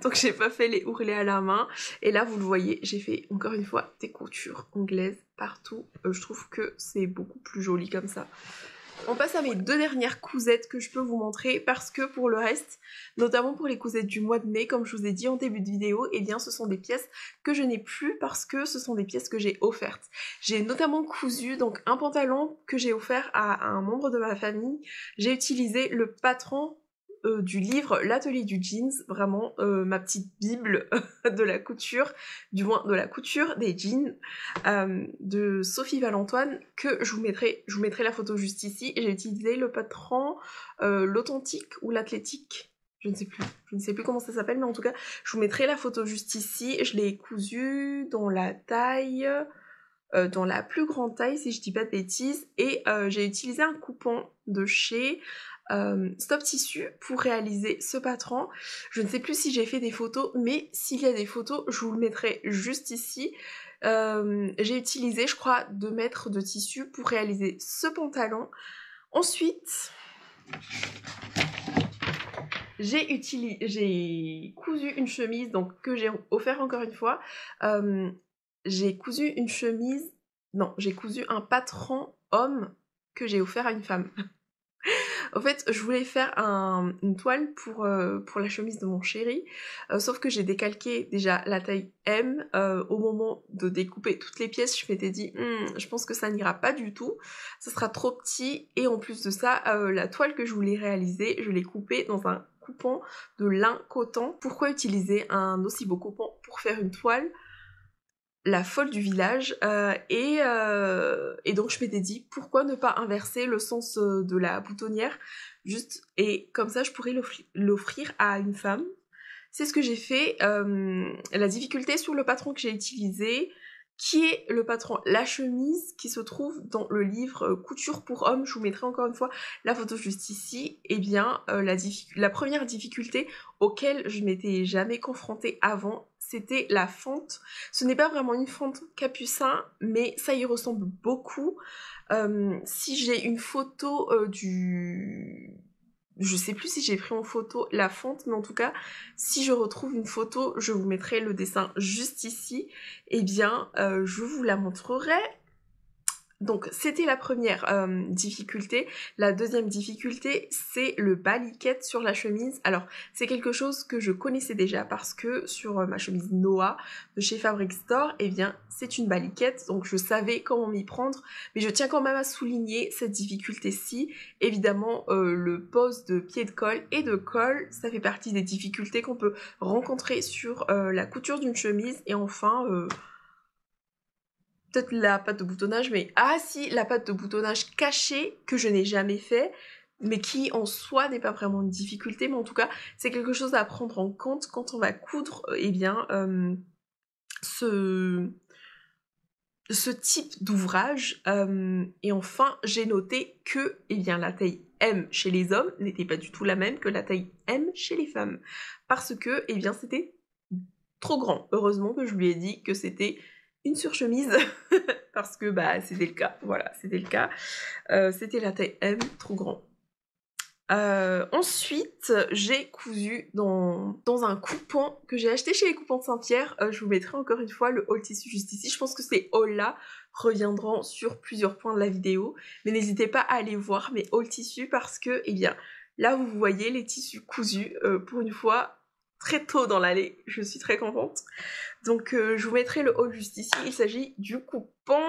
Donc j'ai pas fait les ourlets à la main. Et là, vous le voyez, j'ai fait encore une fois des coutures anglaises partout. Je trouve que c'est beaucoup plus joli comme ça. On passe à mes deux dernières cousettes que je peux vous montrer parce que pour le reste, notamment pour les cousettes du mois de mai, comme je vous ai dit en début de vidéo, eh bien ce sont des pièces que je n'ai plus parce que ce sont des pièces que j'ai offertes. J'ai notamment cousu donc un pantalon que j'ai offert à un membre de ma famille. J'ai utilisé le patron du livre L'Atelier du Jeans, vraiment ma petite bible de la couture, du moins de la couture des jeans, de Sophie Valentoine, que je vous mettrai la photo juste ici. J'ai utilisé le patron, l'authentique ou l'athlétique, je ne sais plus comment ça s'appelle, mais en tout cas, je vous mettrai la photo juste ici. Je l'ai cousu dans la taille... dans la plus grande taille si je dis pas de bêtises, et j'ai utilisé un coupon de chez Stop Tissu pour réaliser ce patron. Je ne sais plus si j'ai fait des photos, mais s'il y a des photos, je vous le mettrai juste ici. J'ai utilisé, je crois, 2 mètres de tissu pour réaliser ce pantalon. Ensuite, j'ai cousu une chemise, donc que j'ai offert encore une fois. J'ai cousu une chemise, non, j'ai cousu un patron homme que j'ai offert à une femme. En fait, je voulais faire une toile pour la chemise de mon chéri, sauf que j'ai décalqué déjà la taille M. Au moment de découper toutes les pièces, je m'étais dit, je pense que ça n'ira pas du tout, ça sera trop petit, et en plus de ça, la toile que je voulais réaliser, je l'ai coupée dans un coupon de lin coton. Pourquoi utiliser un aussi beau coupon pour faire une toile? La folle du village, et donc je m'étais dit pourquoi ne pas inverser le sens de la boutonnière, juste, et comme ça je pourrais l'offrir à une femme. C'est ce que j'ai fait. La difficulté sur le patron que j'ai utilisé, qui est le patron La Chemise, qui se trouve dans le livre Couture pour hommes, je vous mettrai encore une fois la photo juste ici, et bien la première difficulté auquel je m'étais jamais confrontée avant, c'était la fente. Ce n'est pas vraiment une fente capucin, mais ça y ressemble beaucoup. Si j'ai une photo je sais plus si j'ai pris en photo la fente, mais en tout cas, si je retrouve une photo, je vous mettrai le dessin juste ici. Eh bien, je vous la montrerai. Donc, c'était la première difficulté. La deuxième difficulté, c'est le baliquette sur la chemise. Alors, c'est quelque chose que je connaissais déjà parce que sur ma chemise Noah de chez Fabric Store, eh bien, c'est une baliquette. Donc, je savais comment m'y prendre. Mais je tiens quand même à souligner cette difficulté-ci. Évidemment, le pose de pied de colle et de colle, ça fait partie des difficultés qu'on peut rencontrer sur la couture d'une chemise. Et enfin... peut-être la patte de boutonnage, mais... Ah si, la patte de boutonnage cachée, que je n'ai jamais fait, mais qui en soi n'est pas vraiment une difficulté, mais en tout cas, c'est quelque chose à prendre en compte quand on va coudre, eh bien, ce type d'ouvrage. Et enfin, j'ai noté que, eh bien, la taille M chez les hommes n'était pas du tout la même que la taille M chez les femmes. Parce que, eh bien, c'était trop grand. Heureusement que je lui ai dit que c'était une surchemise, parce que bah c'était le cas, voilà, c'était le cas. C'était la taille M, trop grand. Ensuite, j'ai cousu dans un coupon que j'ai acheté chez les coupons de Saint-Pierre. Je vous mettrai encore une fois le haul tissu juste ici. Je pense que ces hauls-là reviendront sur plusieurs points de la vidéo, mais n'hésitez pas à aller voir mes hauls tissus parce que, eh bien, là vous voyez les tissus cousus pour une fois très tôt dans l'année. Je suis très contente. Donc je vous mettrai le haul juste ici. Il s'agit du coupon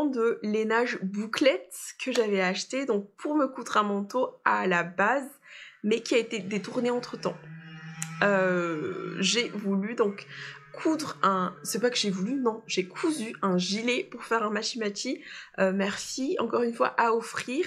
de lainage bouclette que j'avais acheté donc pour me coudre un manteau à la base, mais qui a été détourné entre temps. J'ai voulu donc coudre c'est pas que j'ai voulu, non, j'ai cousu un gilet pour faire un machi-machi. Merci encore une fois à offrir.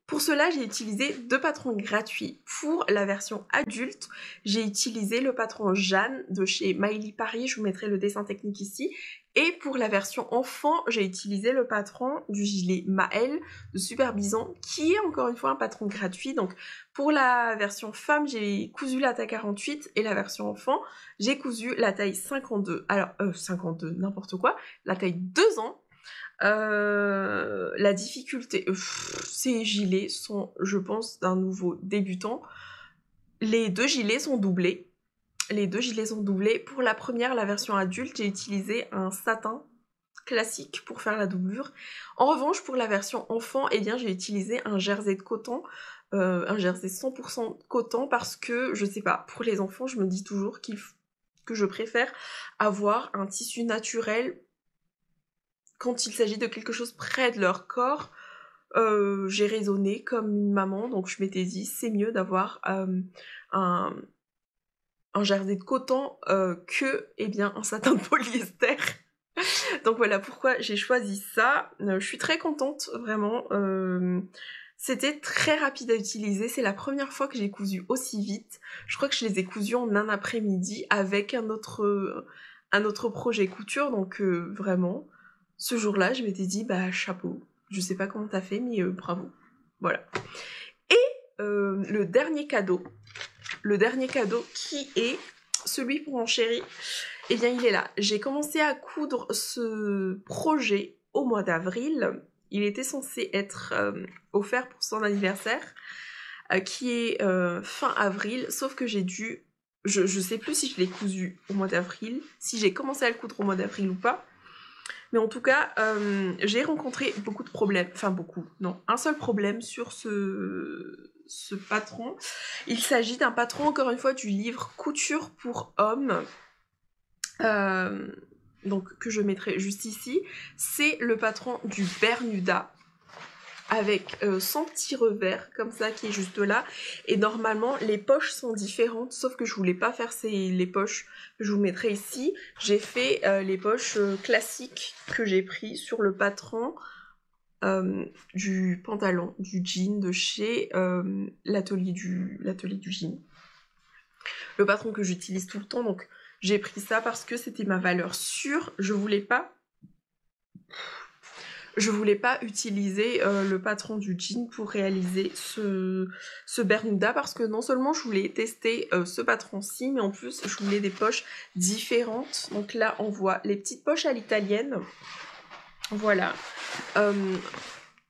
Pour cela, j'ai utilisé 2 patrons gratuits. Pour la version adulte, j'ai utilisé le patron Jeanne de chez Miley Paris, je vous mettrai le dessin technique ici. Et pour la version enfant, j'ai utilisé le patron du gilet Maël de Super Bison, qui est encore une fois un patron gratuit. Donc pour la version femme, j'ai cousu la taille 48 et la version enfant, j'ai cousu la taille 52. Alors, 52, n'importe quoi, la taille 2 ans. La difficulté, ces gilets sont, je pense, d'un nouveau débutant. Les 2 gilets sont doublés. Pour la première, la version adulte, j'ai utilisé un satin classique pour faire la doublure. En revanche, pour la version enfant, eh bien, j'ai utilisé un jersey de coton, un jersey 100% coton, parce que, je sais pas, pour les enfants, je me dis toujours que je préfère avoir un tissu naturel quand il s'agit de quelque chose près de leur corps. J'ai raisonné comme une maman, donc je m'étais dit c'est mieux d'avoir un jersey de coton que un satin de polyester. Donc voilà pourquoi j'ai choisi ça. Je suis très contente, vraiment. C'était très rapide à utiliser, c'est la première fois que j'ai cousu aussi vite. Je crois que je les ai cousus en un après-midi avec un autre projet couture, donc vraiment... Ce jour-là, je m'étais dit, bah chapeau, je sais pas comment t'as fait, mais bravo. Voilà. Et le dernier cadeau qui est celui pour mon chéri, eh bien il est là. J'ai commencé à coudre ce projet au mois d'avril. Il était censé être offert pour son anniversaire, qui est fin avril, sauf que j'ai dû... Je sais plus si je l'ai cousu au mois d'avril, si j'ai commencé à le coudre au mois d'avril ou pas. Mais en tout cas, j'ai rencontré beaucoup de problèmes, enfin beaucoup, non, un seul problème sur ce patron. Il s'agit d'un patron, encore une fois, du livre Couture pour hommes, donc que je mettrai juste ici. C'est le patron du Bermuda, avec son petit revers comme ça qui est juste là, et normalement les poches sont différentes, sauf que je voulais pas faire les poches que je vous mettrai ici. J'ai fait les poches classiques que j'ai pris sur le patron du pantalon, du jean de chez l'atelier du jean, le patron que j'utilise tout le temps. Donc j'ai pris ça parce que c'était ma valeur sûre. Je voulais pas utiliser le patron du jean pour réaliser ce Bermuda, parce que non seulement je voulais tester ce patron-ci, mais en plus je voulais des poches différentes. Donc là on voit les petites poches à l'italienne, voilà,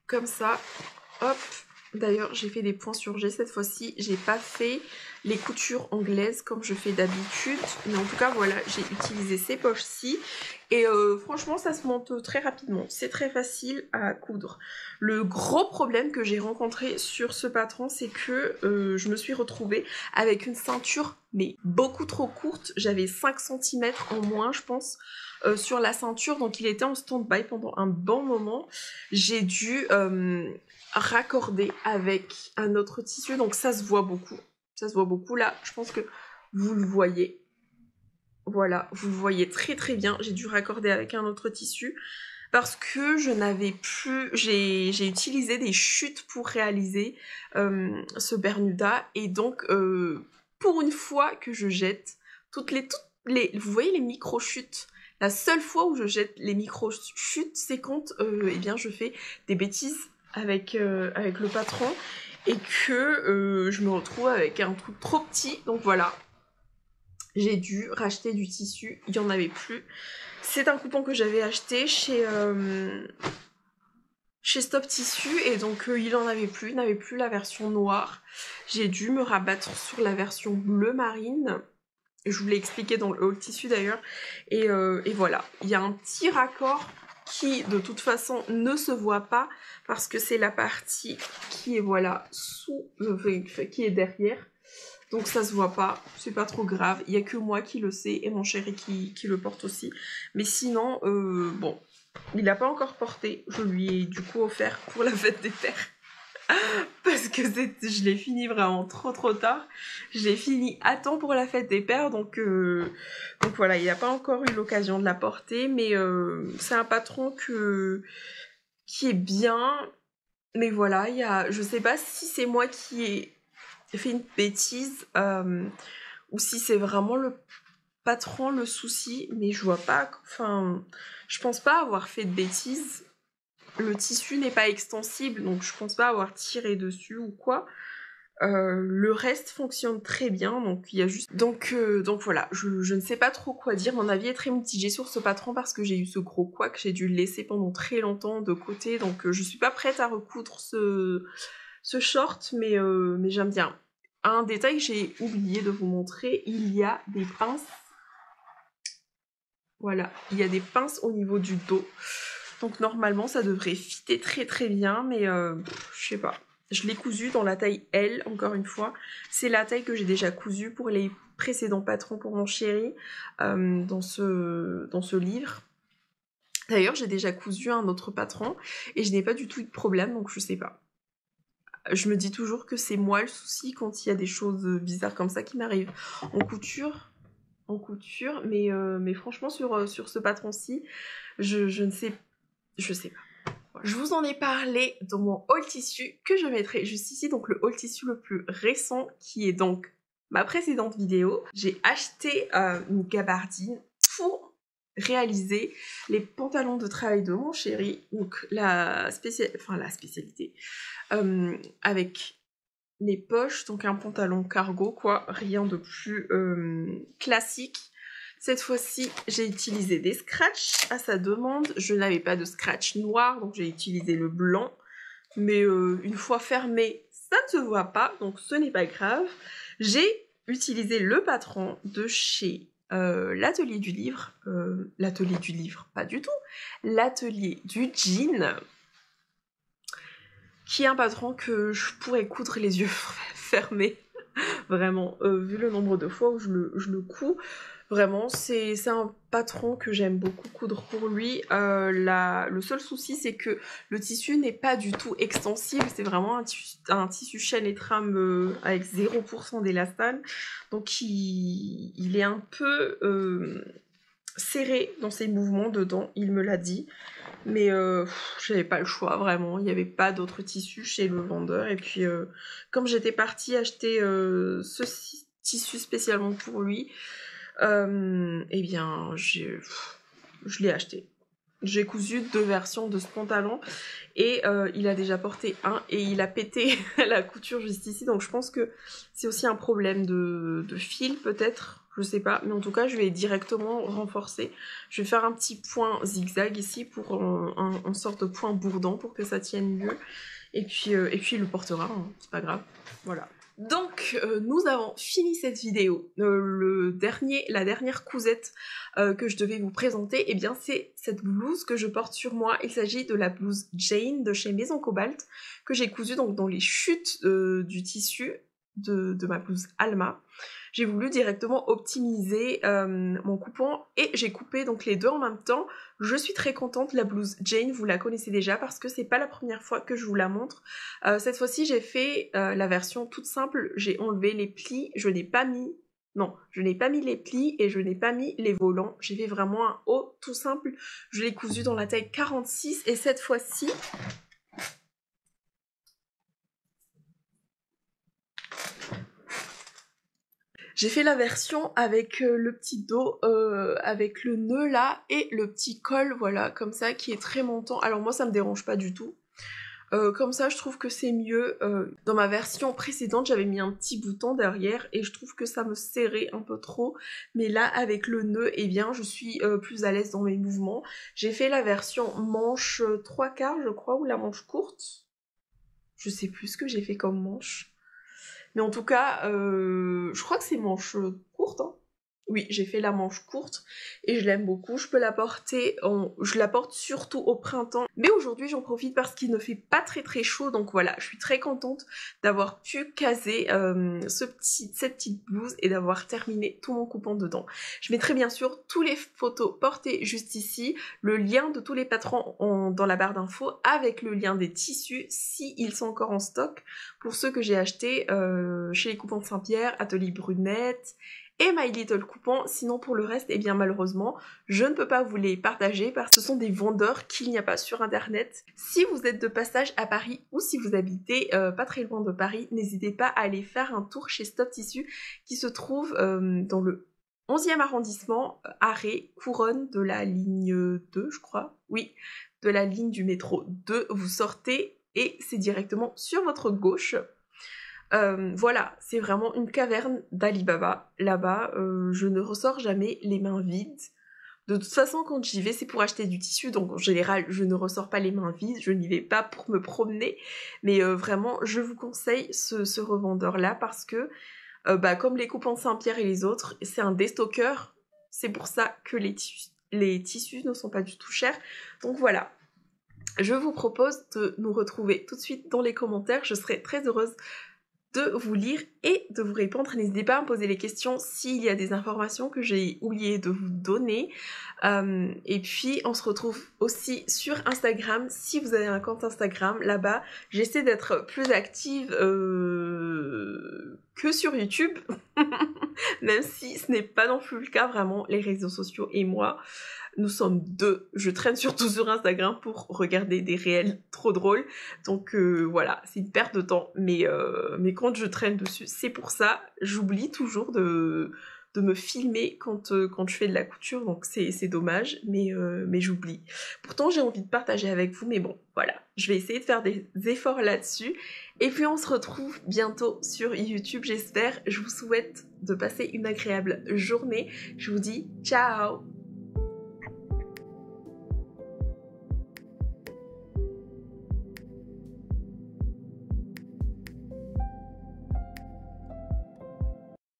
comme ça, hop. D'ailleurs j'ai fait des points sur G cette fois-ci, j'ai pas fait les coutures anglaises comme je fais d'habitude, mais en tout cas voilà, j'ai utilisé ces poches-ci. Et franchement ça se monte très rapidement, c'est très facile à coudre. Le gros problème que j'ai rencontré sur ce patron, c'est que je me suis retrouvée avec une ceinture mais beaucoup trop courte. J'avais 5 cm en moins je pense sur la ceinture, donc il était en stand-by pendant un bon moment. J'ai dû raccorder avec un autre tissu, donc ça se voit beaucoup. Ça se voit beaucoup là, je pense que vous le voyez. Voilà, vous le voyez très très bien, j'ai dû raccorder avec un autre tissu parce que je n'avais plus... J'ai utilisé des chutes pour réaliser ce Bermuda, et donc pour une fois que je jette toutes les... Vous voyez les micro-chutes? La seule fois où je jette les micro-chutes, c'est quand je fais des bêtises avec le patron et que je me retrouve avec un truc trop petit, donc voilà. J'ai dû racheter du tissu, il n'y en avait plus. C'est un coupon que j'avais acheté chez Stop Tissu, et donc il n'en avait plus, il n'avait plus la version noire. J'ai dû me rabattre sur la version bleu marine. Je vous l'ai expliqué dans le haul tissu d'ailleurs. Et voilà, il y a un petit raccord qui de toute façon ne se voit pas parce que c'est la partie qui est voilà qui est derrière. Donc ça se voit pas, c'est pas trop grave, il y a que moi qui le sais et mon chéri qui le porte aussi. Mais sinon, bon, il l'a pas encore porté, je lui ai du coup offert pour la fête des pères. Parce que je l'ai fini vraiment trop tard. Je l'ai fini à temps pour la fête des pères, donc voilà, il n'a pas encore eu l'occasion de la porter, mais c'est un patron qui est bien. Mais voilà, je sais pas si c'est moi qui ai fait une bêtise ou si c'est vraiment le patron le souci, mais je vois pas, enfin, je pense pas avoir fait de bêtises. Le tissu n'est pas extensible, donc je pense pas avoir tiré dessus ou quoi. Le reste fonctionne très bien, donc il y a juste... Donc voilà, je ne sais pas trop quoi dire. Mon avis est très mitigé sur ce patron parce que j'ai eu ce gros couac, j'ai dû le laisser pendant très longtemps de côté, donc je suis pas prête à recoudre ce short, mais j'aime bien. Un détail que j'ai oublié de vous montrer, il y a des pinces. Voilà, il y a des pinces au niveau du dos. Donc normalement ça devrait fitter très très bien, mais je sais pas. Je l'ai cousu dans la taille L, encore une fois. C'est la taille que j'ai déjà cousue pour les précédents patrons pour mon chéri dans ce livre. D'ailleurs, j'ai déjà cousu un autre patron et je n'ai pas du tout eu de problème, donc je sais pas. Je me dis toujours que c'est moi le souci quand il y a des choses bizarres comme ça qui m'arrivent en couture. Mais franchement sur ce patron-ci, je ne sais, je sais pas. Je vous en ai parlé dans mon haul tissu que je mettrai juste ici, donc le haul tissu le plus récent qui est donc ma précédente vidéo. J'ai acheté une gabardine pour réaliser les pantalons de travail de mon chéri, donc la spécialité, avec les poches, donc un pantalon cargo quoi, rien de plus classique. Cette fois-ci, j'ai utilisé des scratchs à sa demande. Je n'avais pas de scratch noir, donc j'ai utilisé le blanc. Mais une fois fermé, ça ne se voit pas, donc ce n'est pas grave. J'ai utilisé le patron de chez l'atelier du livre. L'atelier du livre, pas du tout. L'atelier du jean, qui est un patron que je pourrais coudre les yeux fermés. Vraiment, vu le nombre de fois où je le couds, vraiment, c'est un patron que j'aime beaucoup coudre pour lui. Le seul souci, c'est que le tissu n'est pas du tout extensible, c'est vraiment un tissu chaîne et trame avec 0% d'élastane, donc il est un peu serré dans ses mouvements dedans, il me l'a dit. Mais j'avais pas le choix, vraiment. Il n'y avait pas d'autre tissu chez le vendeur. Et puis, comme j'étais partie acheter ce tissu spécialement pour lui, eh bien, je l'ai acheté. J'ai cousu 2 versions de ce pantalon et il a déjà porté un et il a pété la couture juste ici. Donc je pense que c'est aussi un problème de fil peut-être, je sais pas. Mais en tout cas je vais directement renforcer. Je vais faire un petit point zigzag ici pour un sorte de point bourdon pour que ça tienne mieux. Et puis il le portera, hein, c'est pas grave. Voilà. Donc nous avons fini cette vidéo. La dernière cousette que je devais vous présenter, et eh bien c'est cette blouse que je porte sur moi. Il s'agit de la blouse Jane de chez Maison Cobalt que j'ai cousue donc dans les chutes du tissu de ma blouse Alma. J'ai voulu directement optimiser mon coupon et j'ai coupé donc les deux en même temps. Je suis très contente, la blouse Jane, vous la connaissez déjà parce que c'est pas la première fois que je vous la montre. Cette fois-ci, j'ai fait la version toute simple, j'ai enlevé les plis, je n'ai pas mis les plis et je n'ai pas mis les volants. J'ai fait vraiment un haut tout simple. Je l'ai cousu dans la taille 46 et cette fois-ci, j'ai fait la version avec le petit dos, avec le nœud là et le petit col, voilà, comme ça, qui est très montant. Alors moi, ça me dérange pas du tout. Comme ça, je trouve que c'est mieux. Dans ma version précédente, j'avais mis un petit bouton derrière et je trouve que ça me serrait un peu trop. Mais là, avec le nœud, eh bien, je suis plus à l'aise dans mes mouvements. J'ai fait la version manche 3/4, je crois, ou la manche courte. Je sais plus ce que j'ai fait comme manche. Mais en tout cas, je crois que c'est manche courte, hein. Oui, j'ai fait la manche courte et je l'aime beaucoup. Je peux la porter, je la porte surtout au printemps. Mais aujourd'hui, j'en profite parce qu'il ne fait pas très très chaud. Donc voilà, je suis très contente d'avoir pu caser cette petite blouse et d'avoir terminé tout mon coupon dedans. Je mettrai bien sûr tous les photos portées juste ici, le lien de tous les patrons dans la barre d'infos avec le lien des tissus s'ils sont encore en stock pour ceux que j'ai achetés chez les coupons de Saint-Pierre, Atelier Brunette et My Little Coupon. Sinon pour le reste, eh bien malheureusement, je ne peux pas vous les partager parce que ce sont des vendeurs qu'il n'y a pas sur internet. Si vous êtes de passage à Paris ou si vous habitez pas très loin de Paris, n'hésitez pas à aller faire un tour chez Stop Tissu qui se trouve dans le 11e arrondissement, arrêt Couronne de la ligne 2, je crois. Oui, de la ligne du métro 2, vous sortez et c'est directement sur votre gauche. Voilà, c'est vraiment une caverne d'Ali Baba. Là-bas, je ne ressors jamais les mains vides. De toute façon, quand j'y vais, c'est pour acheter du tissu, donc en général, je ne ressors pas les mains vides, je n'y vais pas pour me promener, mais vraiment, je vous conseille ce revendeur-là parce que, comme les Coupants Saint-Pierre et les autres, c'est un déstockeur, c'est pour ça que les tissus ne sont pas du tout chers, donc voilà. Je vous propose de nous retrouver tout de suite dans les commentaires, je serai très heureuse de vous lire et de vous répondre. N'hésitez pas à me poser les questions s'il y a des informations que j'ai oublié de vous donner. Et puis on se retrouve aussi sur Instagram. Si vous avez un compte Instagram, là-bas, j'essaie d'être plus active que sur YouTube, même si ce n'est pas non plus le cas, vraiment, les réseaux sociaux et moi. Nous sommes deux, je traîne surtout sur Instagram pour regarder des réels trop drôles, donc voilà, c'est une perte de temps, mais quand je traîne dessus, c'est pour ça, j'oublie toujours de me filmer quand je fais de la couture, donc c'est dommage, mais j'oublie. Pourtant j'ai envie de partager avec vous, mais bon, voilà, je vais essayer de faire des efforts là-dessus, et puis on se retrouve bientôt sur YouTube, j'espère. Je vous souhaite de passer une agréable journée, je vous dis ciao.